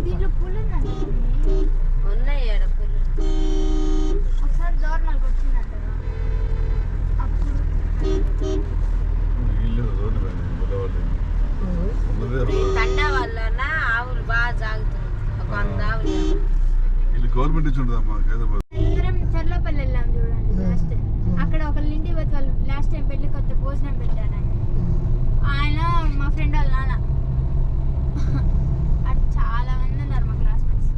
దీంట్లో పూలు ఉన్నాయి. పూలు ఒకసారి దోరణాలకు వచ్చిందంట తండా వల్ల ఆవులు బాగా సాగుతుంది. ఒక 100 ఆవులు గవర్నమెంట్ ఇచ్చి ఉంటుందమ్మా. చర్లపల్లి వెళ్ళాం చూడండి లాస్ట్. అక్కడ ఒకళ్ళ ఇంటికి పోతే వాళ్ళు లాస్ట్ టైం పెళ్లి కొత్త భోజనం పెట్టారు. ఆయన మా ఫ్రెండ్ వాళ్ళ నాన్న. అటు చాలా మంది ఉన్నారు మా క్లాస్మేట్స్.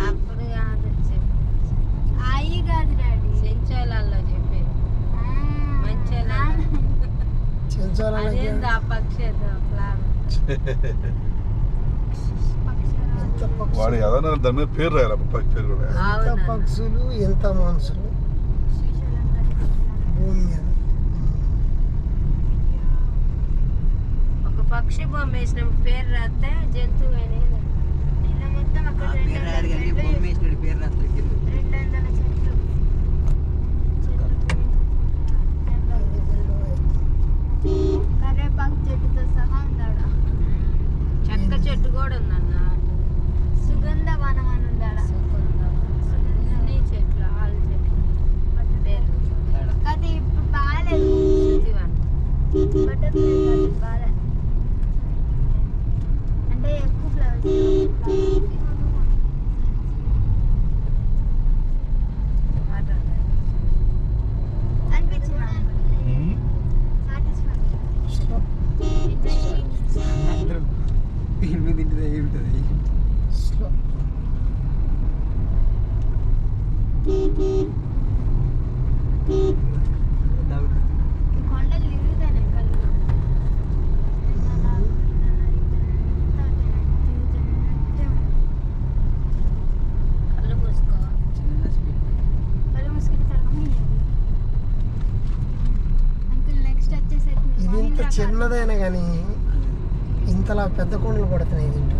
అప్పుడు కాదు అయ్యి కాదు డాడీ, సెంచోళాల్లో చెప్పేది. మంచి పక్షి వాడు ఏదైనా దాని మీద పేరు రాయాలి. పేరు కూడా ఎంత పక్షులు ఎంత మనుషులు భూమి మీద. ఒక పక్షి బొమ్మ వేసిన పేరు రాస్తే జంతువు అనేది మొత్తం అక్కడ 200 చెట్లు. కరేపాకు చెట్టుతో సహా ఉందాడ. చెక్క చెట్టు కూడా ఉందన్న. సుగంధ వనం అని ఉందాడ. అన్ని చెట్లు, ఆలు చెట్లు. అది ఇప్పుడు బాగాలేదు. బటర్ఫ్లై బాగా అంటే ఎక్కువ ఫ్లవర్స్ కొండలు తిరుగుతాయి కళ్ళు. కళ్ళు మూసుకోవాలి. కళ్ళు మూసుకుంటే అంకుల్ నెక్స్ట్ వచ్చేసరికి ఇది ఇంత చిన్నదైనా కానీ ఇంతలా పెద్ద కొండలు పడుతున్నాయి దీంట్లో.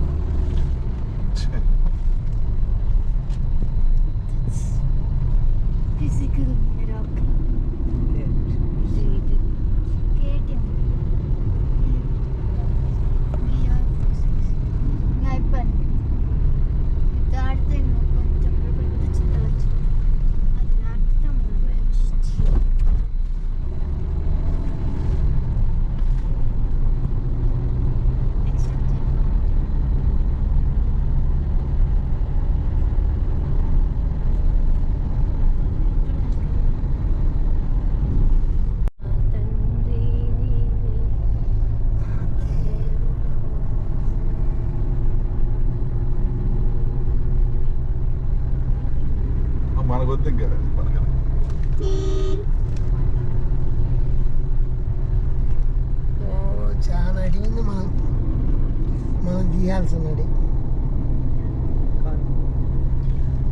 Physical miracle. కేటీఎం అయిపోయింది. దాడితే కొంచెం చింతవచ్చు. అది దాటితే మనకు వద్దు ఇంకా మనకి చాలా అడిగింది మనం తీయాల్సినది.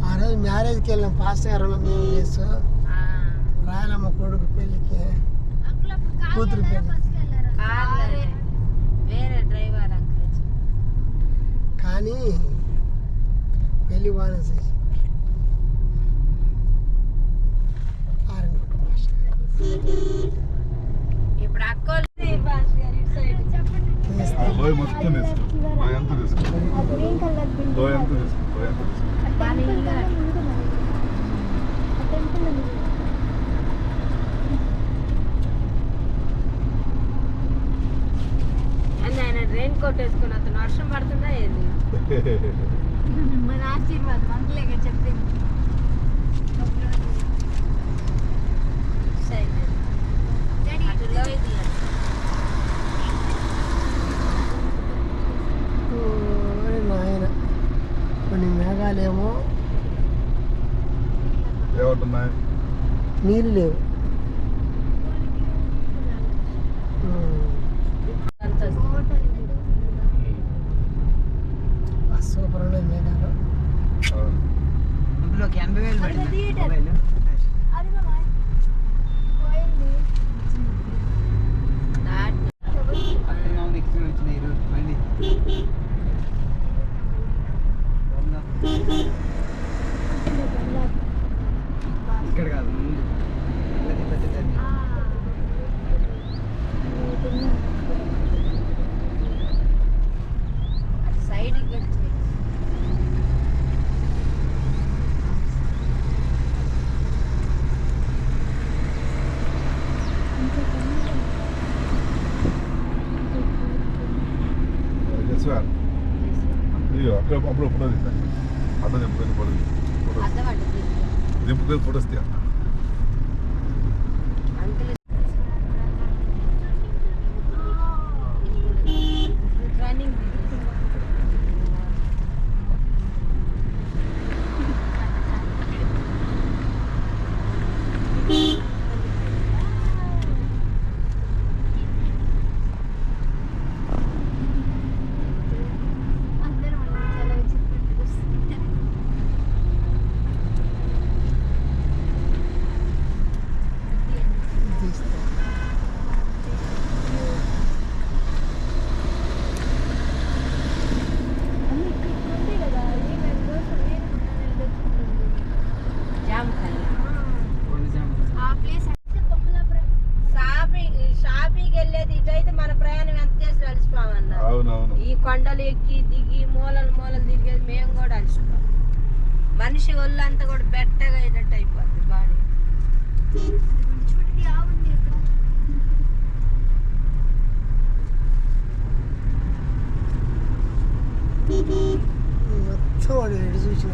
ఆ రోజు మ్యారేజ్కి వెళ్ళాం పాస్టర్ గారు మేము చేస్తూ రాయలమ్మ కొడుకు పెళ్ళికి కూతురు పెళ్ళి. వేరే డ్రైవర్ కానీ పెళ్ళి బాగానే చేసి ఇప్పుడు అక్కోళ్ళు లోయ మొత్తం తీసుకో. లోయ ఎంత తీసుకో. లోయ ఎంత తీసుకో. లోయ ఎంత తీసుకో. ఆయన రెయిన్ కోట్ వేసుకుని అతను వర్షం పడుతుందా ఏది? మన ఆశీర్వాదం అంతలేగా చెప్పింది. నాయన కొన్ని మేఘాలేమో ఏమంటున్నాయి, నీళ్ళు లేవు. సూపర్ ఉన్నాయి మేఘాలు. అందులో 80,000 పడింది. ఇక్కడ కాదు ముందు జస్వార్ అయ్యో అక్కడ అప్పుడు ఫోటో తీస్తా అట్లా దింపుకొని ఫోటో దింపుకొని ఫోటోస్ తీయ అంకుల్ రన్నింగ్ షాపింగ్ వెళ్ళేది ఇటైతే మన ప్రయాణం ఎంత చేసి అలసిపోమన్నా. అవునవును ఈ కొండలు ఎక్కి దిగి మూలలు తిరిగేది మేము కూడా అలసిపోం. మనిషి ఒళ్ళంతా కూడా బెట్టగా అయినట్టు అయిపోద్ది బాడీ. మొత్తం వాడు ఎటు చూసిన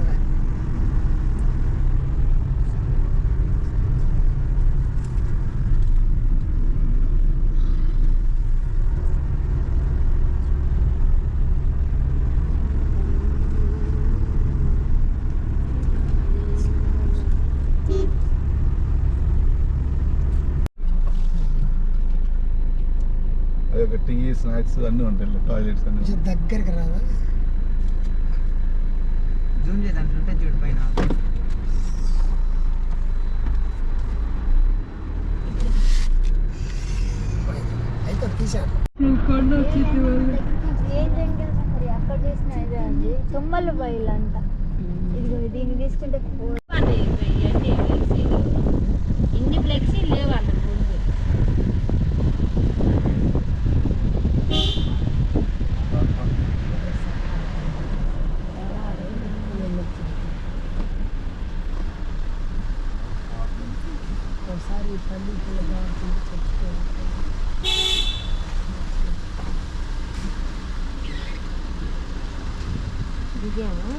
అదొక టీ స్నాక్స్ అన్నీ ఉంటాయి టాయిలెట్స్ అన్నీ కొంచెం దగ్గరికి రాదా జూమ్ చేద్దాం ఉంటే చూడు పైన అయితే తీసాను అక్కడ చేసిన ఇదే అండి తుమ్మలు బయలు అంట. ఇదిగో దీన్ని తీసుకుంటే ఇన్ని ఫ్లెక్సీ లేవన్న ముందు. ఒకసారి తల్లి పిల్లగా దిగాము.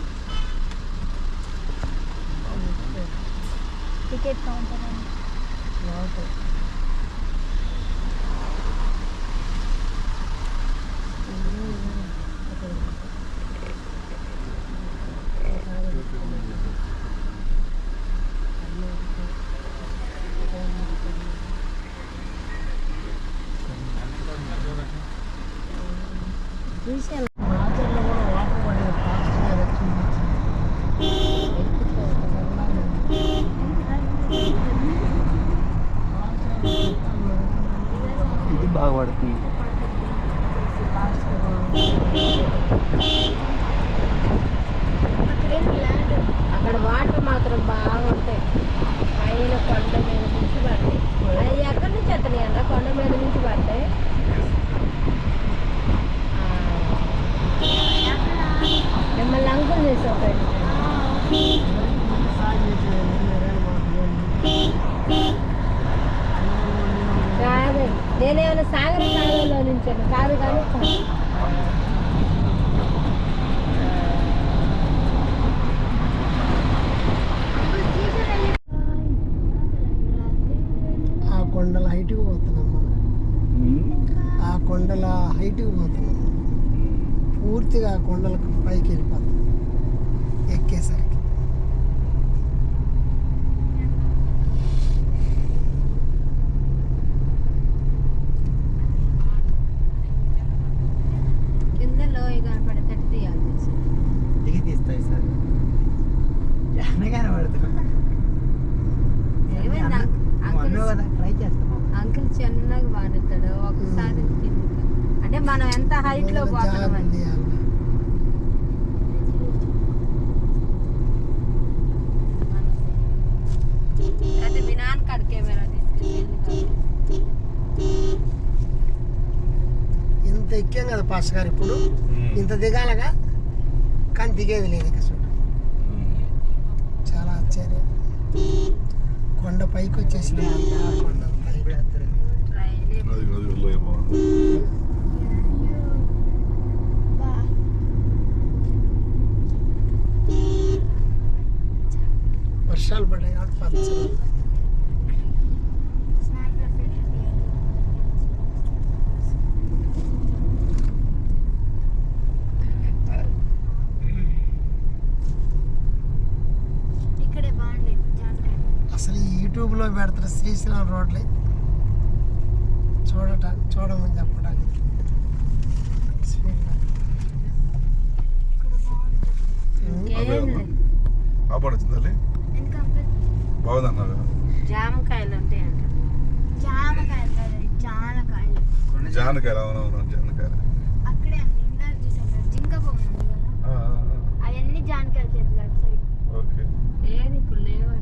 టికెట్ కౌంటర్ అండి. చూసాను మాటల్లో కూడా వాటర్ పడేది ఫాస్ట్గా వచ్చింది ఇది బాగా పడుతుంది అక్కడ వాటర్ మాత్రం బాగుంటాయి. పైన కొండ మీద నుంచి పడతాయి. అది ఎక్కడి నుంచి వస్తున్నాయి అంట? కొండ మీద నుంచి పడతాయి. మిమ్మల్ని అంకుల్ చేసే కాదు, నేనేమైనా సాగరంలో నుంచాను కాదు కానీ ఆ కొండల హైట్కి పోతున్నాం మనం. ఆ కొండల హైట్కి పోతున్నాం. పూర్తిగా ఆ కొండలకు పైకి వెళ్ళిపోతాం ఎక్కేసరికి. కింద లోయ కనపడేటట్టు తీయాలి. దిగి తీస్తాయి సార్ కనబడుతుంది కదా ట్రై చేస్తాం. అంకుల్ చిన్నగా వాడుతాడు ఒకసారి కిందకి. అంటే మనం ఎంత హైట్ లో పోతున్నామని. అయితే మీ నాన్న కాడ కెమెరా తీసుకెళ్ళి ఇంత ఎక్కాం కదా పాస్ గారు, ఇప్పుడు ఇంత దిగాలగా కానీ దిగేది లేదు ఇక చూడు. చాలా ఆశ్చర్యం. కొండ పైకి వచ్చేసింది. కొండ పైకి అంటే శ్రీశైలం రోడ్లే చూడమని చెప్పడానికి స్పీడ్గా. కాపాడొచ్చింది తల్లి బాగుందన్నారు జామకాయలు ఉంటాయంట. జానకాయలు అవునవును జానకాయలు అక్కడే ఇందాక చూసాను జింక బొమ్మ ఉంది కదా అవన్నీ జానకాయలు చెట్లు అటు సైడ్ ఓకే ఏది ఇప్పుడు లేవు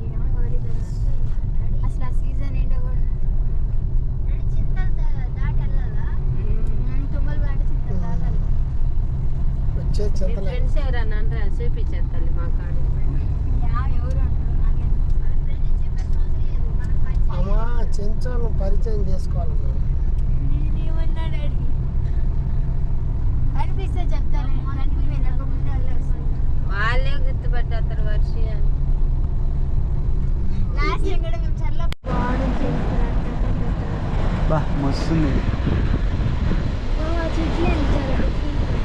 ఏమో ఎవరి అసలు ఆ సీజన్ ఏంటో కూడా చింతలు దాటి వెళ్ళాలా తుమ్మలు దాటి చింతలు దాటాలి వచ్చే మీ చెత్తలే ఫ్రెండ్స్ ఎవరన్నా అంటారా చూపించారు తల్లి మా కాడ ఎవరు అంటారు నాకేం ఫ్రెండ్స్ చెప్పేసి అవసరం లేదు మనం పరిచయం అమ్మా చెంచోళ్ళని పరిచయం చేసుకోవాలి మనం. నేనేమన్నా డాడీ అనిపిస్తే చెప్తాను అనిపి వెళ్ళకుండా వెళ్ళేస్తాను వాళ్ళే గుర్తుపట్టేస్తారు వర్షి అని. లాస్ట్ టైం కూడా మేము చల్ల బా మస్తుంది చెట్లు ఇచ్చారు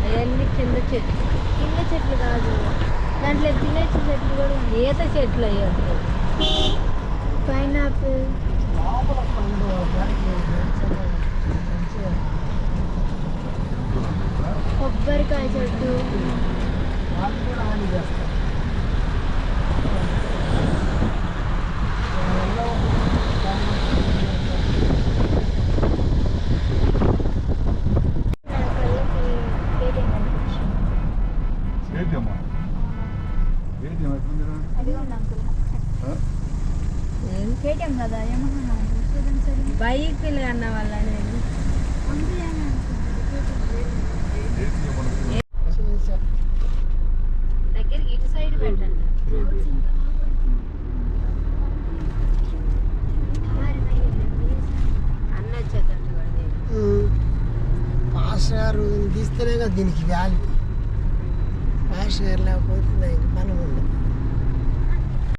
అవన్నీ కింద చెట్లు, కింద చెట్లు కాదు దాంట్లో తినేసి చెట్లు కూడా ఉన్నాయి ఈత చెట్లు అయ్యారు. పైనాపిల్ లోపల పండు మంచిగా కొబ్బరికాయ చెట్టు వాళ్ళు కూడా హాని చేస్తారు. ఏటీఎం ఏటీఎం ఎట్లుందిరా అది ఉంది అంకుల్ ఏం కేటీఎం కదా ఏమన్నా సరే బైకులు అన్న వాళ్ళని అంకుల్ ఏటీఎం మనకు చేసా. దగ్గరికి ఇటు సైడ్ పెట్టండి. అన్న వచ్చేటట్టు వాడి పాస్టర్ గారు తీస్తేనే కదా దీనికి వాల్యూ. పాస్టర్ గారు లేకపోతే నాకు పని ఉండదు.